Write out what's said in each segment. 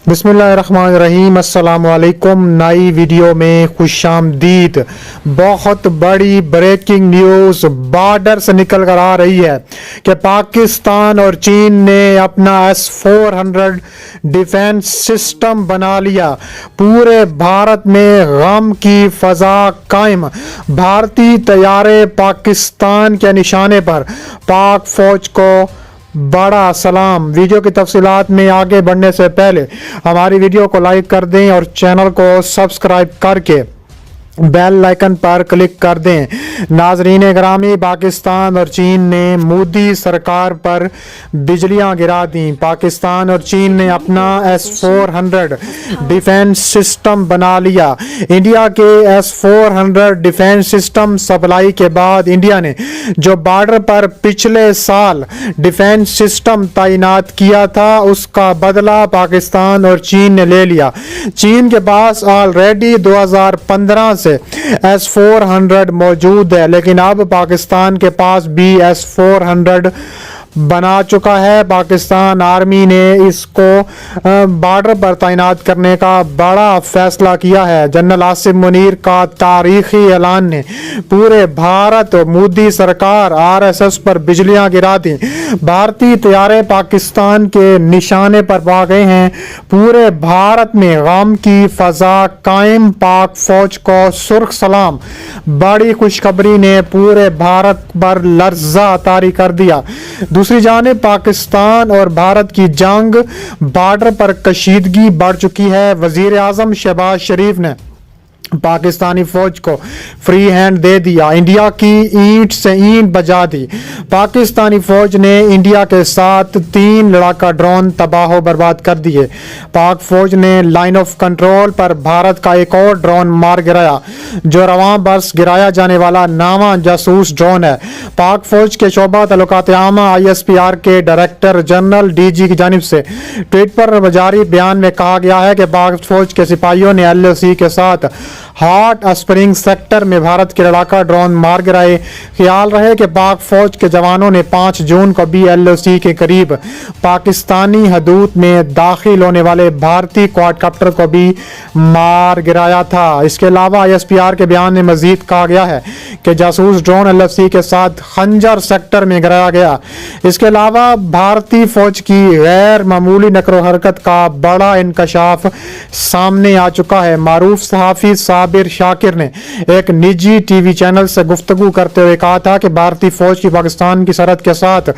بسم اللہ الرحمن الرحیم۔ السلام علیکم۔ نئی ویڈیو میں خوش آمدید۔ بہت بڑی بریکنگ نیوز بارڈر سے نکل کر آ رہی ہے کہ پاکستان اور چین نے اپنا S-400 ڈیفینس سسٹم بنا لیا۔ پورے بھارت میں غم کی فضا قائم۔ بھارتی طیارے پاکستان کے نشانے پر، پاک فوج کو بڑا سلام۔ ویڈیو کی تفصیلات میں آگے بڑھنے سے پہلے ہماری ویڈیو کو لائک کر دیں اور چینل کو سبسکرائب کر کے بیل آئیکن پر کلک کر دیں۔ ناظرین گرامی، پاکستان اور چین نے مودی سرکار پر بجلیاں گرا دیں۔ پاکستان اور چین نے اپنا S-400 ڈیفینس سسٹم بنا لیا۔ انڈیا کے S-400 ڈیفینس سسٹم سپلائی کے بعد انڈیا نے جو بارڈر پر پچھلے سال ڈیفینس سسٹم تعینات کیا تھا، اس کا بدلہ پاکستان اور چین نے لے لیا۔ چین کے پاس آلریڈی 2015 سے S-400 موجود ہے، لیکن اب پاکستان کے پاس بھی S-400 بنا چکا ہے۔ پاکستان آرمی نے اس کو بارڈر پر تعینات کرنے کا بڑا فیصلہ کیا ہے۔ جنرل عاصم منیر کا تاریخی اعلان نے پورے بھارت مودی سرکار RSS پر بجلیاں گرا دیں۔ بھارتی طیارے پاکستان کے نشانے پر پا گئے ہیں۔ پورے بھارت میں غم کی فضا قائم۔ پاک فوج کو سرخ سلام۔ بڑی خوشخبری نے پورے بھارت پر لرزہ طاری کر دیا۔ دوسری جانب پاکستان اور بھارت کی جنگ، بارڈر پر کشیدگی بڑھ چکی ہے۔ وزیر اعظم شہباز شریف نے پاکستانی فوج کو فری ہینڈ دے دیا، انڈیا کی اینٹ سے اینٹ بجا دی۔ پاکستانی فوج نے انڈیا کے ساتھ 3 لڑاکا ڈرون تباہ و برباد کر دیے۔ پاک فوج نے لائن آف کنٹرول پر بھارت کا ایک اور ڈرون مار گرایا، جو رواں برس گرایا جانے والا نامہ جاسوس ڈرون ہے۔ پاک فوج کے شعبہ تعلقات عامہ ISPR کے ڈائریکٹر جنرل DG کی جانب سے ٹویٹ پر جاری بیان میں کہا گیا ہے کہ پاک فوج کے سپاہیوں نے LOC کے ساتھ ہاٹ اسپرنگ سیکٹر میں بھارت کے لڑاکا ڈرون مار گرائے۔ خیال رہے کہ پاک فوج کے جوانوں نے 5 جون کو بھی LOC کے قریب پاکستانی حدود میں داخل ہونے والے بھارتی کوائڈ کاپٹر کو بھی مار گرایا تھا۔ اس کے علاوہ ISPR کے بیان میں مزید کہا گیا ہے کہ جاسوس ڈرون LOC کے ساتھ خنجر سیکٹر میں گرایا گیا۔ اس کے علاوہ بھارتی فوج کی غیر معمولی نقل و حرکت کا بڑا انکشاف سامنے آ چکا ہے۔ معروف صحافی صابر شاکر نے ایک نجی ٹی وی چینل سے گفتگو کرتے ہوئے کہا تھا کہ بھارتی فوج کی پاکستان کی سرحد کے ساتھ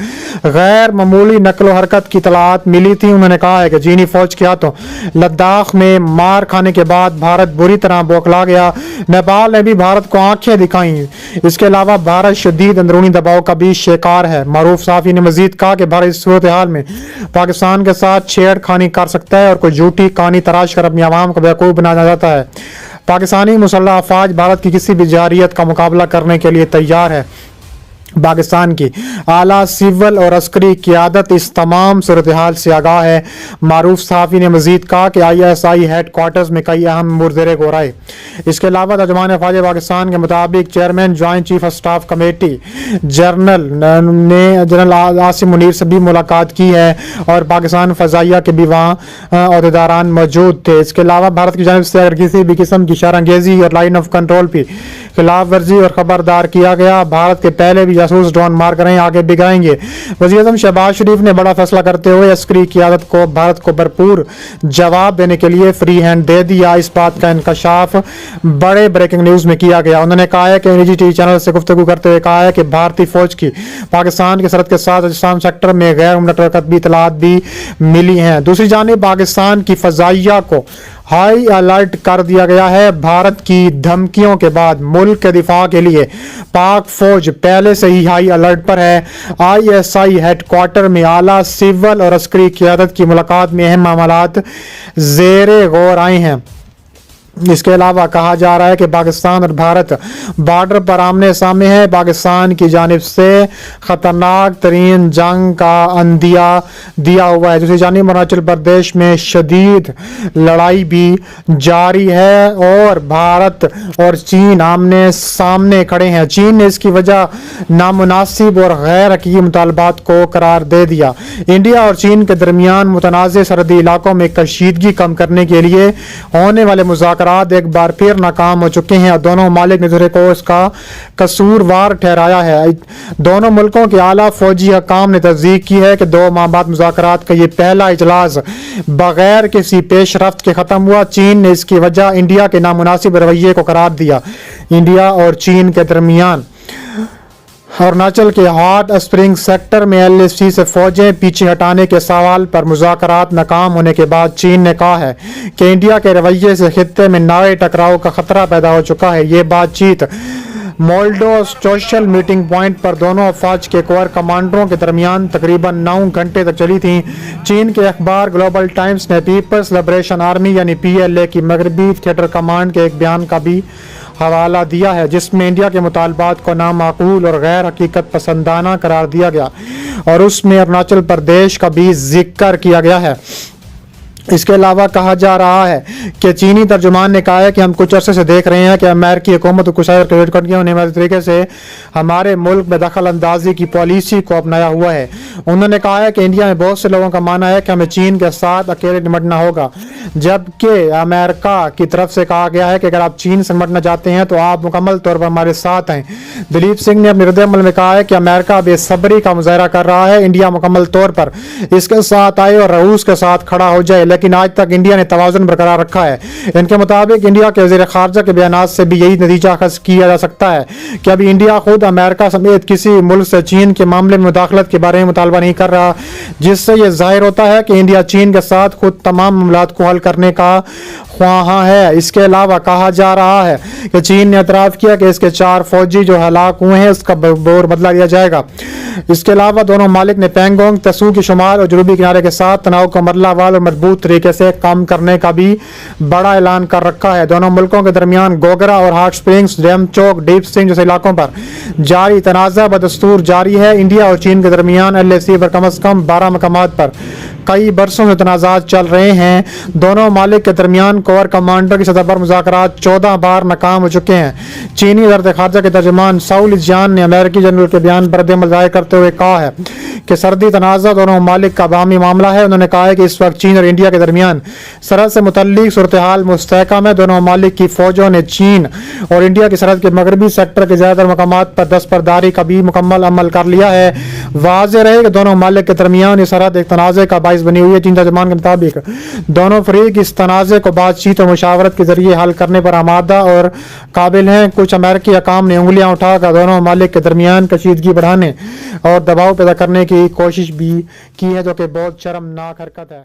غیر معمولی نقل و حرکت کی اطلاعات ملی تھی۔ انہوں نے کہا ہے کہ چینی فوج کے ہاتھوں لداخ میں مار کھانے کے بعد بھارت بری طرح بوکھلا گیا۔ نیپال نے بھی بھارت کو آنکھیں دکھائیں۔ اس کے علاوہ بھارت شدید اندرونی دباؤ کا بھی شکار ہے۔ معروف صحافی نے مزید کہا کہ بھارت اس صورتحال میں پاکستان کے ساتھ چھیڑ خانی کر سکتا ہے اور کوئی جھوٹی کہانی تراش کر اپنی عوام کو بیوقوف بنانا چاہتا ہے۔ پاکستانی مسلح افواج بھارت کی کسی بھی جارحیت کا مقابلہ کرنے کے لیے تیار ہے۔ پاکستان کی اعلیٰ سول اور عسکری قیادت اس تمام صورتحال سے آگاہ ہے۔ معروف صحافی نے مزید کہا کہ ISI ہیڈ کوارٹرز میں کئی اہم امور زیر غور آئے۔ اس کے علاوہ ترجمان افواج پاکستان کے مطابق chairman joint chief of staff committee general Asim Munir سے بھی ملاقات کی ہے اور پاکستان فضائیہ کے بھی وہاں عہدیداران موجود تھے۔ اس کے علاوہ بھارت کی جانب سے اگر کسی بھی قسم کی شرانگیزی اور لائن آف کنٹرول کی خلاف ورزی اور خبردار کیا گیا، بھارت کے پہلے بھی جاسوس ڈرون مار کریں آگے بھی گائیں گے۔ وزیر اعظم شہباز شریف نے بڑا فیصلہ کرتے ہوئے عسکری قیادت کو بھارت کو بھرپور جواب دینے کے لیے فری ہینڈ دے دیا۔ اس بات کا انکشاف بڑے بریکنگ نیوز میں کیا گیا۔ انہوں نے کہا ہے کہ نجی ٹی چینل سے گفتگو کرتے ہوئے کہا ہے کہ بھارتی فوج کی پاکستان کی سرحد کے ساتھ بلوچستان سیکٹر میں غیر معمولی حرکت بھی اطلاعات بھی ملی ہیں۔ دوسری جانب پاکستان کی فضائیہ کو ہائی الرٹ کر دیا گیا ہے۔ بھارت کی دھمکیوں کے بعد ملک کے دفاع کے لیے پاک فوج پہلے سے ہی ہائی الرٹ پر ہے۔ ISI ہیڈ کوارٹر میں اعلیٰ سول اور عسکری قیادت کی ملاقات میں اہم معاملات زیر غور آئے ہیں۔ اس کے علاوہ کہا جا رہا ہے کہ پاکستان اور بھارت بارڈر پر آمنے سامنے ہے. پاکستان کی جانب سے خطرناک ترین جنگ کا عندیہ دیا ہوا ہے. دوسری جانب اروناچل پردیش میں شدید لڑائی بھی جاری ہے اور بھارت اور چین آمنے سامنے کھڑے ہیں. چین نے اس کی وجہ نامناسب اور غیر حقیقی مطالبات کو قرار دے دیا. انڈیا اور چین کے درمیان متنازع سرحدی علاقوں میں کشیدگی کم کرنے کے لیے ہونے والے مذاکرات ایک بار پھر ناکام ہو چکے ہیں اور دونوں ممالک نے دوسرے کو اس کا قصوروار ٹھہرایا ہے. دونوں ملکوں کے اعلیٰ فوجی حکام نے تصدیق کی ہے کہ 2 ماہ بعد مذاکرات کا یہ پہلا اجلاس بغیر کسی پیش رفت کے ختم ہوا. چین نے اس کی وجہ انڈیا کے نامناسب رویے کو قرار دیا. انڈیا اور چین کے درمیان اروناچل کے ہاٹ اسپرنگ سیکٹر میں LAC سے فوجیں پیچھے ہٹانے کے سوال پر مذاکرات ناکام ہونے کے بعد چین نے کہا ہے کہ انڈیا کے رویے سے خطے میں نئے ٹکراؤ کا خطرہ پیدا ہو چکا ہے. یہ بات چیت مولڈو سوشل میٹنگ پوائنٹ پر دونوں افواج کے کور کمانڈروں کے درمیان تقریباً 9 گھنٹے تک چلی تھی. چین کے اخبار گلوبل ٹائمز نے پیپلز لبریشن آرمی یعنی PLA کی مغربی تھیٹر کمانڈ کے ایک بیان کا بھی حوالہ دیا ہے جس میں انڈیا کے مطالبات کو نامعقول اور غیر حقیقت پسندانہ قرار دیا گیا اور اس میں اروناچل پردیش کا بھی ذکر کیا گیا ہے. اس کے علاوہ کہا جا رہا ہے کہ چینی ترجمان نے کہا ہے کہ ہم کچھ عرصے سے دیکھ رہے ہیں کہ امریکی حکومت کو ہونے والے طریقے سے ہمارے ملک میں دخل اندازی کی پالیسی کو اپنایا ہوا ہے. انہوں نے کہا ہے کہ انڈیا میں بہت سے لوگوں کا ماننا ہے کہ ہمیں چین کے ساتھ اکیلے نمٹنا ہوگا جبکہ امریکہ کی طرف سے کہا گیا ہے کہ اگر آپ چین سے نمٹنا چاہتے ہیں تو آپ مکمل طور پر ہمارے ساتھ ہیں. دلیپ سنگھ نے اپنے رد عمل میں کہا ہے کہ امریکہ بے صبری کا مظاہرہ کر رہا ہے انڈیا مکمل طور پر اس کے ساتھ آئے اور روس کے ساتھ کھڑا ہو جائے لیکن آج تک انڈیا نے توازن برقرار رکھا ہے. ان کے مطابق انڈیا کے وزیر خارجہ کے بیانات سے بھی یہی نتیجہ اخذ کیا جا سکتا ہے کہ ابھی انڈیا خود امریکہ سمیت کسی ملک سے چین کے معاملے میں مداخلت کے بارے میں مطالبہ نہیں کر رہا جس سے یہ ظاہر ہوتا ہے کہ انڈیا چین کے ساتھ خود تمام معاملات کو حل کرنے کا خواہاں ہے. اس کے علاوہ کہا جا رہا ہے کہ چین نے اعتراف کیا کہ اس کے 4 فوجی جو ہلاک ہوئے ہیں اس کا بور بدلہ لیا جائے گا. اس کے علاوہ دونوں ممالک نے پینگونگ تسو کے شمال اور جنوبی کنارے کے ساتھ تناؤ کو مرحلہ وار اور مضبوط طریقے سے کم کرنے کا بھی بڑا اعلان کر رکھا ہے. دونوں ملکوں کے درمیان گوگرا اور ہاٹ سپرنگز ڈیم چوک ڈیپ سنگھ جیسے علاقوں پر جاری تنازع بدستور جاری ہے. انڈیا اور چین کے درمیان LAC پر کم از کم 12 مقامات پر کئی برسوں سے تنازعات چل رہے ہیں. دونوں ممالک کے درمیان کور کمانڈر کی سطح پر مذاکرات 14 بار ناکام ہو چکے ہیں. چینی وزارت خارجہ کے ترجمان ساؤ لیجیان نے امریکی جنرل کے بیان پر رد عمل ظاہر کرتے ہوئے کہا ہے کہ سرحدی تنازع دونوں ممالک کا باہمی معاملہ ہے. انہوں نے کہا ہے کہ اس وقت چین اور انڈیا کے درمیان سرحد سے متعلق صورتحال مستحکم ہے. دونوں ممالک کی فوجوں نے چین اور انڈیا کی سرحد کے مغربی سیکٹر کے زیادہ تر مقامات پر دستبرداری کا بھی مکمل عمل کر لیا ہے. واضح رہے کہ دونوں ممالک کے درمیان یہ سرحد ایک تنازع کا باعث بنی ہوئی ہے. چین ترجمان کے مطابق دونوں فریق اس تنازع کو بات چیت اور مشاورت کے ذریعے حل کرنے پر آمادہ اور قابل ہیں. کچھ امریکی حکام نے انگلیاں اٹھا کر دونوں ممالک کے درمیان کشیدگی بڑھانے اور دباؤ پیدا کرنے کی کوشش بھی کی ہے جو کہ بہت شرمناک حرکت ہے.